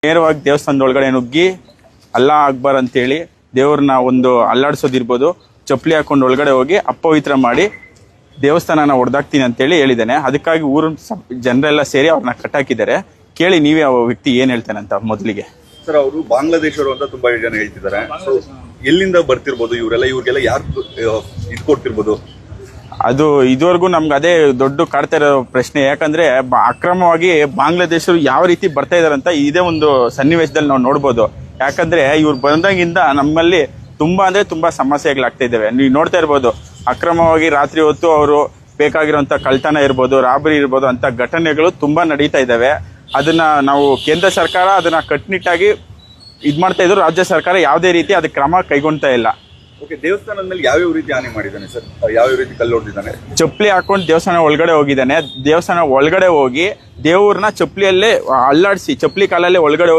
ನೇರವಾಗಿ ದೇವಸ್ಥಾನದ ಒಳಗಡೆ ನುಗ್ಗಿ ಅಲ್ಲಾ ಅಕ್ಬರ್ ಅಂತೇಳಿ ದೇವ್ರನ್ನ ಒಂದು ಅಲ್ಲಾಡ್ಸೋದಿರ್ಬೋದು, ಚಪ್ಪಲಿ ಹಾಕೊಂಡು ಒಳಗಡೆ ಹೋಗಿ ಅಪವಿತ್ರ ಮಾಡಿ ದೇವಸ್ಥಾನನ ಹೊಡೆದಾಕ್ತೀನಿ ಅಂತೇಳಿ ಹೇಳಿದ್ದಾನೆ. ಅದಕ್ಕಾಗಿ ಊರಿನ ಜನರೆಲ್ಲ ಸೇರಿ ಅವ್ರನ್ನ ಕಟ್ಟಾಕಿದ್ದಾರೆ. ಕೇಳಿ ನೀವೇ ಆ ವ್ಯಕ್ತಿ ಏನ್ ಹೇಳ್ತಾನೆ ಅಂತ. ಮೊದಲಿಗೆ ಸರ್, ಅವರು ಬಾಂಗ್ಲಾದೇಶರು ಅಂತ ತುಂಬಾ ಜನ ಹೇಳ್ತಿದ್ದಾರೆ. ಸೊ ಎಲ್ಲಿಂದ ಬರ್ತಿರ್ಬೋದು ಇವ್ರಿಗೆಲ್ಲ ಯಾರು ಇದು ಕೊಡ್ತಿರ್ಬೋದು? ಅದು ಇದುವರೆಗೂ ನಮ್ಗೆ ಅದೇ ದೊಡ್ಡ ಕಾಡ್ತಾ ಇರೋ ಪ್ರಶ್ನೆ. ಯಾಕಂದ್ರೆ ಅಕ್ರಮವಾಗಿ ಬಾಂಗ್ಲಾದೇಶರು ಯಾವ ರೀತಿ ಬರ್ತಾ ಇದಾರೆ ಅಂತ ಇದೇ ಒಂದು ಸನ್ನಿವೇಶದಲ್ಲಿ ನಾವು ನೋಡ್ಬೋದು. ಯಾಕಂದ್ರೆ ಇವ್ರು ಬಂದಾಗಿಂದ ನಮ್ಮಲ್ಲಿ ತುಂಬಾ ಸಮಸ್ಯೆಗಳಾಗ್ತಾ ಇದ್ದಾವೆ. ನೀವು ನೋಡ್ತಾ ಇರ್ಬೋದು, ಅಕ್ರಮವಾಗಿ ರಾತ್ರಿ ಹೊತ್ತು ಅವರು ಬೇಕಾಗಿರುವಂತ ಕಳ್ತನ ಇರ್ಬೋದು, ರಾಬರಿ ಇರ್ಬೋದು ಅಂತ ಘಟನೆಗಳು ತುಂಬಾ ನಡೀತಾ ಇದ್ದಾವೆ. ಅದನ್ನ ನಾವು ಕೇಂದ್ರ ಸರ್ಕಾರ ಅದನ್ನ ಕಟ್ಟುನಿಟ್ಟಾಗಿ ಮಾಡ್ತಾ ಇದ್ರು. ರಾಜ್ಯ ಸರ್ಕಾರ ಯಾವುದೇ ರೀತಿ ಅದಕ್ಕೆ ಕ್ರಮ ಕೈಗೊಳ್ತಾ ಇಲ್ಲ. ಓಕೆ, ದೇವಸ್ಥಾನದ ಮೇಲೆ ಯಾವ್ಯಾವ ರೀತಿ ಹಾನಿ ಮಾಡಿದ್ದಾನೆ ಸರ್? ಯಾವ್ಯಾವ ರೀತಿ ಕಲ್ಲು ಹೊಡೆದಿದ್ದಾನೆ? ಚಪ್ಪಲಿ ಹಾಕೊಂಡು ದೇವಸ್ಥಾನ ಒಳಗಡೆ ಹೋಗಿದ್ದಾನೆ. ದೇವಸ್ಥಾನ ಒಳಗಡೆ ಹೋಗಿ ದೇವ್ರನ್ನ ಚಪ್ಪಲಿಯಲ್ಲೇ ಅಲ್ಲಾಡಿಸಿ, ಚಪ್ಪಲಿ ಕಾಲಲ್ಲೇ ಒಳಗಡೆ